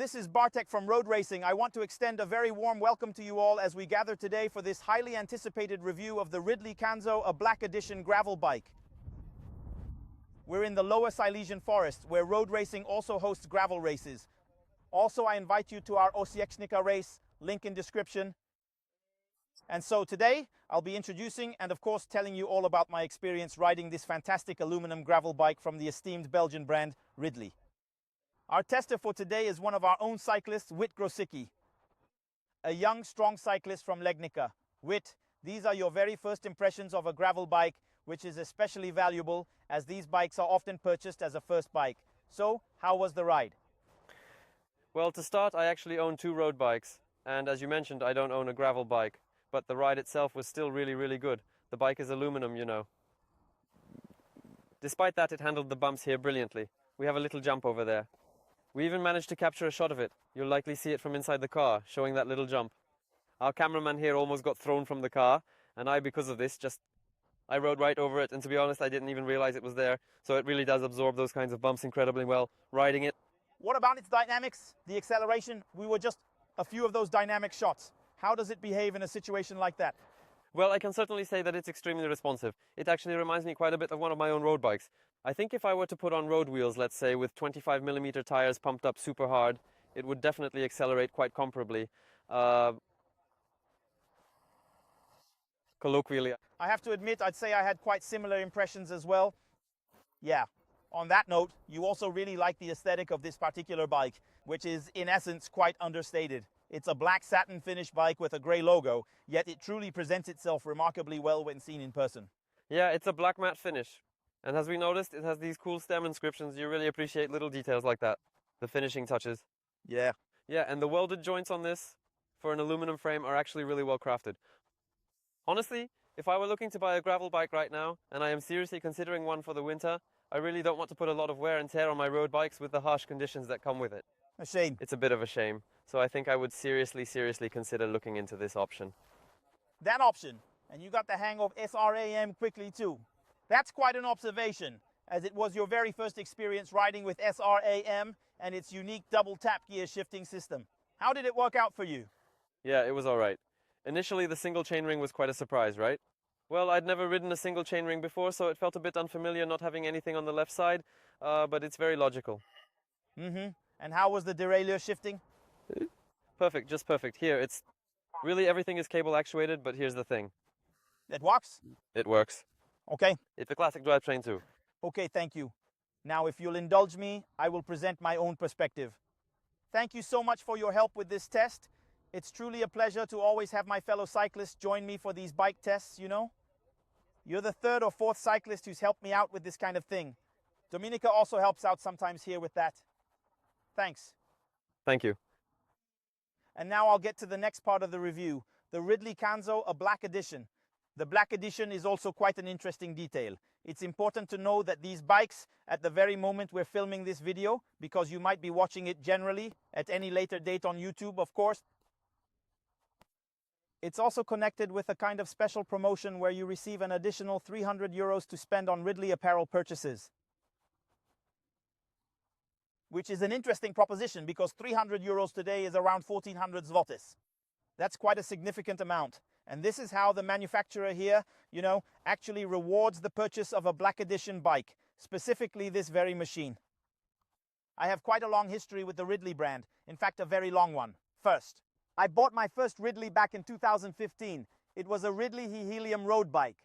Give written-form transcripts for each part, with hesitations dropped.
this is Bartek from Road Racing. I want to extend a very warm welcome to you all as we gather today for this highly anticipated review of the Ridley KAnzo A Black Edition gravel bike. We're in the Lower Silesian Forest, where Road Racing also hosts gravel races. Also, I invite you to our wchich race, link in description. And so today, I'll be introducing and of course telling you all about my experience riding this fantastic aluminum gravel bike from the esteemed Belgian brand Ridley. Our tester for today is one of our own cyclists, wchich, a young, strong cyclist from Legnica. Wit, these are your very first impressions of a gravel bike, which is especially valuable as these bikes are often purchased as a first bike. So, how was the ride? Well, to start, I actually own 2 road bikes, and as you mentioned, I don't own a gravel bike, but the ride itself was still really good. The bike is aluminum, you know. Despite that, it handled the bumps here brilliantly. We have a little jump over there. We even managed to capture a shot of it. You'll likely see it from inside the car, showing that little jump. Our cameraman here almost got thrown from the car, and because of this, I rode right over it, and to be honest, I didn't even realize it was there, so it really does absorb those kinds of bumps incredibly well, riding it. What about its dynamics, the acceleration? We were just a few of those dynamic shots. How does it behave in a situation like that? Well, I can certainly say that it's extremely responsive. It actually reminds me quite a bit of one of my own road bikes. I think if I were to put on road wheels, let's say, with 25mm tires pumped up super hard, it would definitely accelerate quite comparably. Colloquially. I have to admit, I'd say I had quite similar impressions as well. Yeah. On that note, you also really like the aesthetic of this particular bike, which is in essence quite understated. It's a black satin finish bike with a grey logo, yet it truly presents itself remarkably well when seen in person. Yeah, it's a black matte finish. And as we noticed, it has these cool stem inscriptions. You really appreciate little details like that. The finishing touches. Yeah. Yeah, and the welded joints on this, for an aluminum frame, are actually really well crafted. Honestly, if I were looking to buy a gravel bike right now, and I am seriously considering one for the winter, I really don't want to put a lot of wear and tear on my road bikes with the harsh conditions that come with it. A shame. It's a bit of a shame. So I think I would seriously consider looking into this option. That option. And you got the hang of SRAM quickly too. That's quite an observation, as it was your very first experience riding with SRAM and its unique double tap gear shifting system. How did it work out for you? Yeah, it was alright. Initially, the single chainring was quite a surprise, right? Well, I'd never ridden a single chainring before, so it felt a bit unfamiliar not having anything on the left side, but it's very logical. And how was the derailleur shifting? Perfect, just perfect. Here, it's really everything is cable actuated, but here's the thing. It works? It works. Okay. It's a classic drivetrain too. Okay, thank you. Now, if you'll indulge me, I will present my own perspective. Thank you so much for your help with this test. It's truly a pleasure to always have my fellow cyclists join me for these bike tests, you know. You're the 3rd or 4th cyclist who's helped me out with this kind of thing. Dominica also helps out sometimes here with that. Thanks. Thank you. And now I'll get to the next part of the review, the Ridley KAnzo A Black Edition. The Black Edition is also quite an interesting detail. It's important to know that these bikes, at the very moment we're filming this video, because you might be watching it generally at any later date on YouTube, of course, it's also connected with a kind of special promotion where you receive an additional €300 to spend on Ridley apparel purchases. Which is an interesting proposition because €300 today is around 1400 zlotys. That's quite a significant amount. And this is how the manufacturer here, actually rewards the purchase of a Black Edition bike, specifically this very machine. I have quite a long history with the Ridley brand, in fact a very long one. First, I bought my first Ridley back in 2015. It was a Ridley Helium road bike.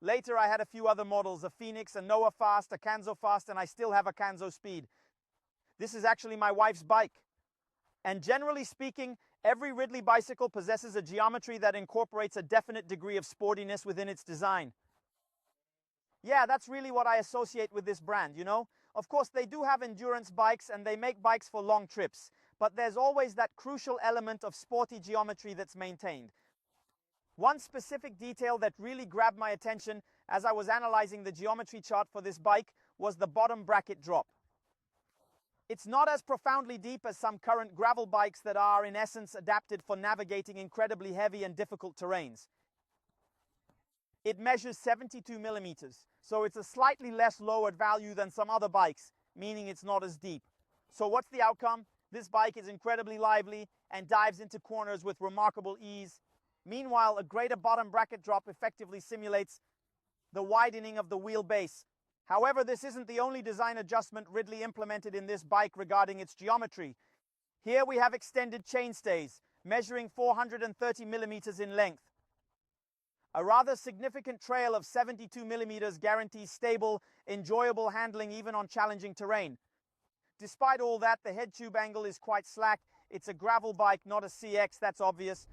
Later I had a few other models, a Phoenix, a Noah Fast, a KAnzo Fast, and I still have a KAnzo Speed. This is actually my wife's bike. And generally speaking, every Ridley bicycle possesses a geometry that incorporates a definite degree of sportiness within its design. Yeah, that's really what I associate with this brand, Of course, they do have endurance bikes and they make bikes for long trips, but there's always that crucial element of sporty geometry that's maintained. One specific detail that really grabbed my attention as I was analyzing the geometry chart for this bike was the bottom bracket drop. It's not as profoundly deep as some current gravel bikes that are, in essence, adapted for navigating incredibly heavy and difficult terrains. It measures 72 millimeters, so it's a slightly less lowered value than some other bikes, meaning it's not as deep. So what's the outcome? This bike is incredibly lively and dives into corners with remarkable ease. Meanwhile, a greater bottom bracket drop effectively simulates the widening of the wheelbase. However, this isn't the only design adjustment Ridley implemented in this bike regarding its geometry. Here we have extended chainstays, measuring 430 millimeters in length. A rather significant trail of 72 millimeters guarantees stable, enjoyable handling even on challenging terrain. Despite all that, the head tube angle is quite slack. It's a gravel bike, not a CX, that's obvious.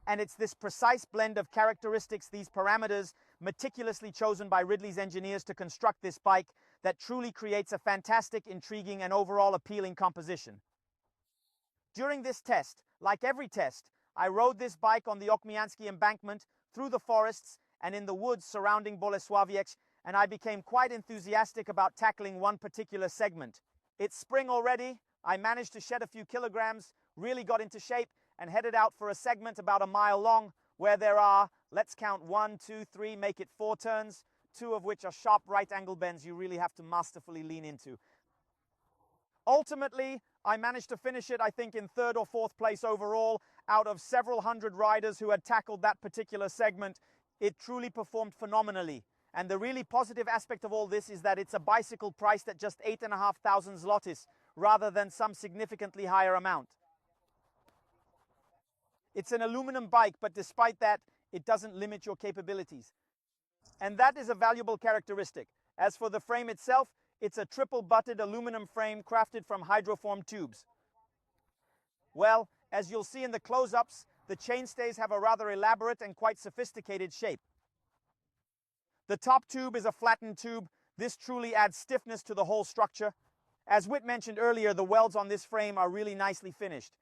And it's this precise blend of characteristics, these parameters, meticulously chosen by Ridley's engineers to construct this bike, that truly creates a fantastic, intriguing, and overall appealing composition. During this test, like every test, I rode this bike on the Okmiansky embankment, through the forests, and in the woods surrounding Bolesławiec, and I became quite enthusiastic about tackling one particular segment. It's spring already, I managed to shed a few kilograms, really got into shape, and headed out for a segment about a mile long, where there are, let's count 1, 2, 3, make it 4 turns, 2 of which are sharp right angle bends you really have to masterfully lean into. Ultimately, I managed to finish it, I think, in 3rd or 4th place overall, out of several hundred riders who had tackled that particular segment. It truly performed phenomenally. And the really positive aspect of all this is that it's a bicycle priced at just 8,500 zlotys, rather than some significantly higher amount. It's an aluminum bike, but despite that, it doesn't limit your capabilities. And that is a valuable characteristic. As for the frame itself, it's a triple-butted aluminum frame crafted from hydroform tubes. Well, as you'll see in the close-ups, the chainstays have a rather elaborate and quite sophisticated shape. The top tube is a flattened tube. This truly adds stiffness to the whole structure. As Whit mentioned earlier, the welds on this frame are really nicely finished.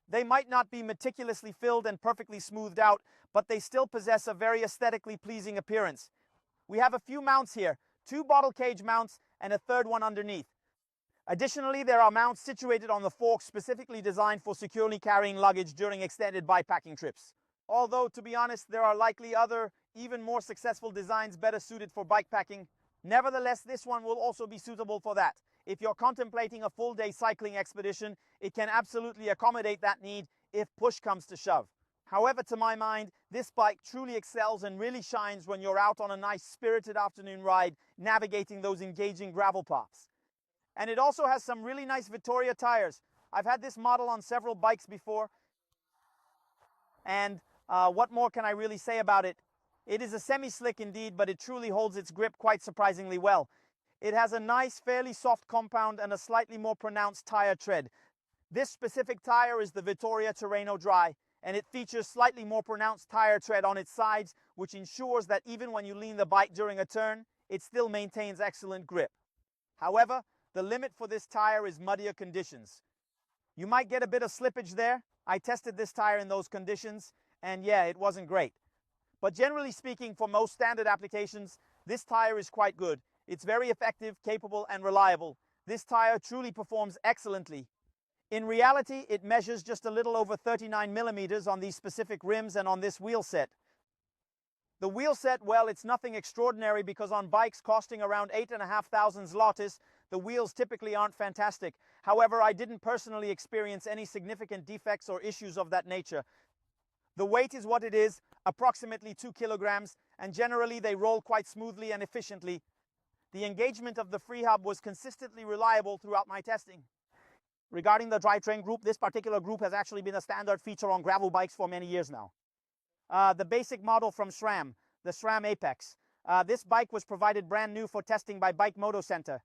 They might not be meticulously filled and perfectly smoothed out, but they still possess a very aesthetically pleasing appearance. We have a few mounts here, 2 bottle cage mounts and a 3rd one underneath. Additionally, there are mounts situated on the forks specifically designed for securely carrying luggage during extended bikepacking trips. Although, to be honest, there are likely other, even more successful designs better suited for bikepacking. Nevertheless, this one will also be suitable for that. If you're contemplating a full-day cycling expedition, it can absolutely accommodate that need if push comes to shove. However, to my mind, this bike truly excels and really shines when you're out on a nice spirited afternoon ride, navigating those engaging gravel paths. And it also has some really nice Vittoria tires. I've had this model on several bikes before. And what more can I really say about it? It is a semi-slick indeed, but it truly holds its grip quite surprisingly well. It has a nice, fairly soft compound and a slightly more pronounced tire tread. This specific tire is the Vittoria Terreno Dry, and it features slightly more pronounced tire tread on its sides, which ensures that even when you lean the bike during a turn, it still maintains excellent grip. However, the limit for this tire is muddier conditions. You might get a bit of slippage there. I tested this tire in those conditions, and yeah, it wasn't great. But generally speaking, for most standard applications, this tire is quite good. It's very effective, capable, and reliable. This tire truly performs excellently. In reality, it measures just a little over 39 millimeters on these specific rims and on this wheel set. The wheel set, well, it's nothing extraordinary because on bikes costing around 8,500 zlotys, the wheels typically aren't fantastic. However, I didn't personally experience any significant defects or issues of that nature. The weight is what it is, approximately 2 kilograms, and generally they roll quite smoothly and efficiently. The engagement of the free hub was consistently reliable throughout my testing. Regarding the drivetrain group, this particular group has actually been a standard feature on gravel bikes for many years now. The basic model from SRAM, the SRAM Apex. This bike was provided brand new for testing by Bike Moto Center.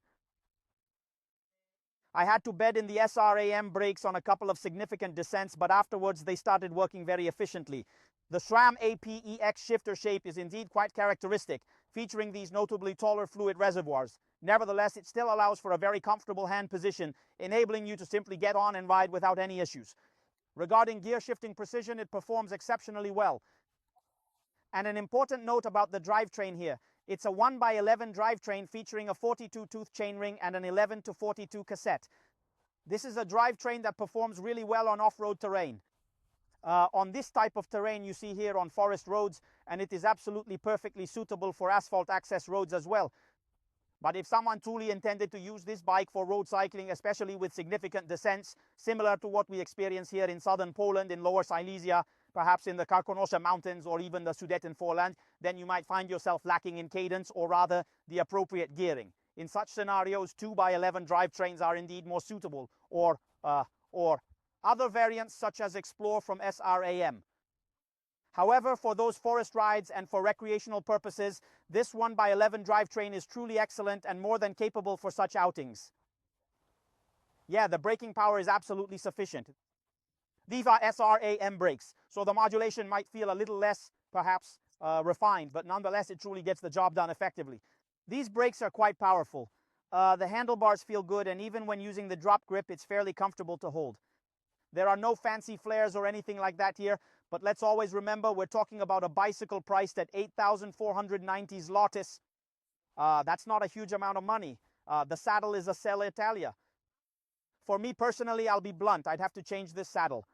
I had to bed in the SRAM brakes on a couple of significant descents, but afterwards they started working very efficiently. The SRAM APEX shifter shape is indeed quite characteristic, featuring these notably taller fluid reservoirs. Nevertheless, it still allows for a very comfortable hand position, enabling you to simply get on and ride without any issues. Regarding gear shifting precision, it performs exceptionally well. And an important note about the drivetrain here. It's a 1x11 drivetrain featuring a 42-tooth chainring and an 11-to-42 cassette. This is a drivetrain that performs really well on off-road terrain. On this type of terrain you see here on forest roads, and it is absolutely perfectly suitable for asphalt access roads as well. But if someone truly intended to use this bike for road cycling, especially with significant descents, similar to what we experience here in southern Poland, in Lower Silesia, perhaps in the Karkonosze Mountains or even the Sudetenvorland, then you might find yourself lacking in cadence, or rather the appropriate gearing. In such scenarios, 2x11 drivetrains are indeed more suitable, or other variants such as Explore from SRAM. However, for those forest rides and for recreational purposes, this 1x11 drivetrain is truly excellent and more than capable for such outings. Yeah, the braking power is absolutely sufficient. These are SRAM brakes, so the modulation might feel a little less, perhaps, refined, but nonetheless it truly gets the job done effectively. These brakes are quite powerful. The handlebars feel good, and even when using the drop grip, it's fairly comfortable to hold. There are no fancy flares or anything like that here, but let's always remember we're talking about a bicycle priced at 8,490 zlotys. That's not a huge amount of money. The saddle is a Selle Italia. For me personally, I'll be blunt, I'd have to change this saddle.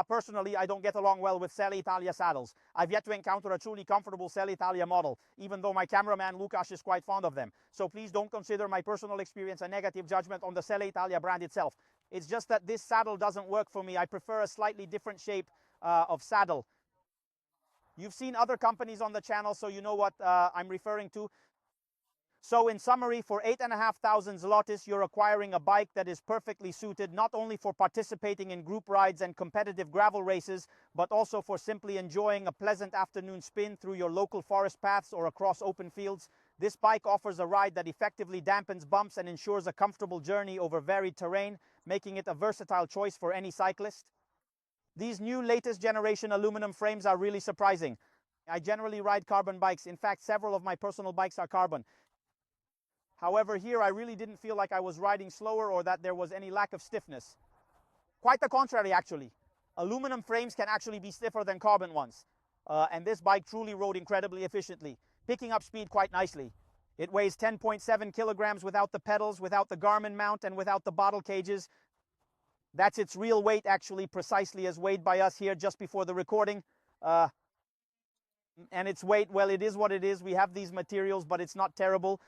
Personally, I don't get along well with Selle Italia saddles. I've yet to encounter a truly comfortable Selle Italia model, even though my cameraman Łukasz is quite fond of them. So please don't consider my personal experience a negative judgment on the Selle Italia brand itself. It's just that this saddle doesn't work for me. I prefer a slightly different shape of saddle. You've seen other companies on the channel, so you know what I'm referring to. So in summary, for 8,500 zlotys, you're acquiring a bike that is perfectly suited not only for participating in group rides and competitive gravel races, but also for simply enjoying a pleasant afternoon spin through your local forest paths or across open fields. This bike offers a ride that effectively dampens bumps and ensures a comfortable journey over varied terrain, making it a versatile choice for any cyclist. These new latest generation aluminum frames are really surprising. I generally ride carbon bikes. In fact, several of my personal bikes are carbon. However, here I really didn't feel like I was riding slower or that there was any lack of stiffness. Quite the contrary, actually. Aluminum frames can actually be stiffer than carbon ones. And this bike truly rode incredibly efficiently, picking up speed quite nicely. It weighs 10.7 kilograms without the pedals, without the Garmin mount, and without the bottle cages. That's its real weight, actually, precisely as weighed by us here just before the recording. And its weight, well, it is what it is. We have these materials, but it's not terrible.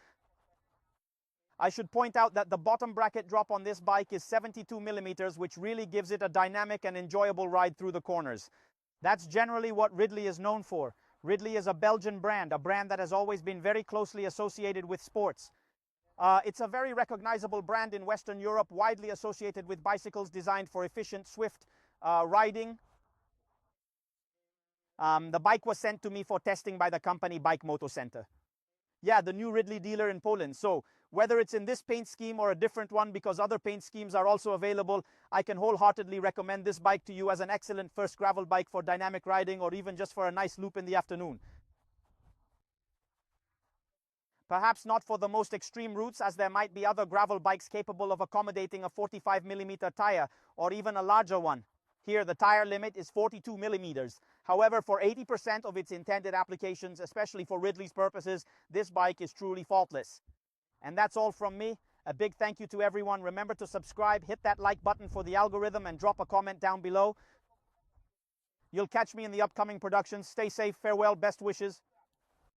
I should point out that the bottom bracket drop on this bike is 72 millimeters, which really gives it a dynamic and enjoyable ride through the corners. That's generally what Ridley is known for. Ridley is a Belgian brand, a brand that has always been very closely associated with sports. It's a very recognizable brand in Western Europe, widely associated with bicycles designed for efficient, swift riding. The bike was sent to me for testing by the company Bike Moto Center. Yeah, the new Ridley dealer in Poland. So whether it's in this paint scheme or a different one, because other paint schemes are also available, I can wholeheartedly recommend this bike to you as an excellent first gravel bike for dynamic riding, or even just for a nice loop in the afternoon. Perhaps not for the most extreme routes, as there might be other gravel bikes capable of accommodating a 45mm tire or even a larger one. Here, the tire limit is 42 millimeters. However, for 80% of its intended applications, especially for Ridley's purposes, this bike is truly faultless. And that's all from me. A big thank you to everyone. Remember to subscribe, hit that like button for the algorithm, and drop a comment down below. You'll catch me in the upcoming productions. Stay safe, farewell, best wishes.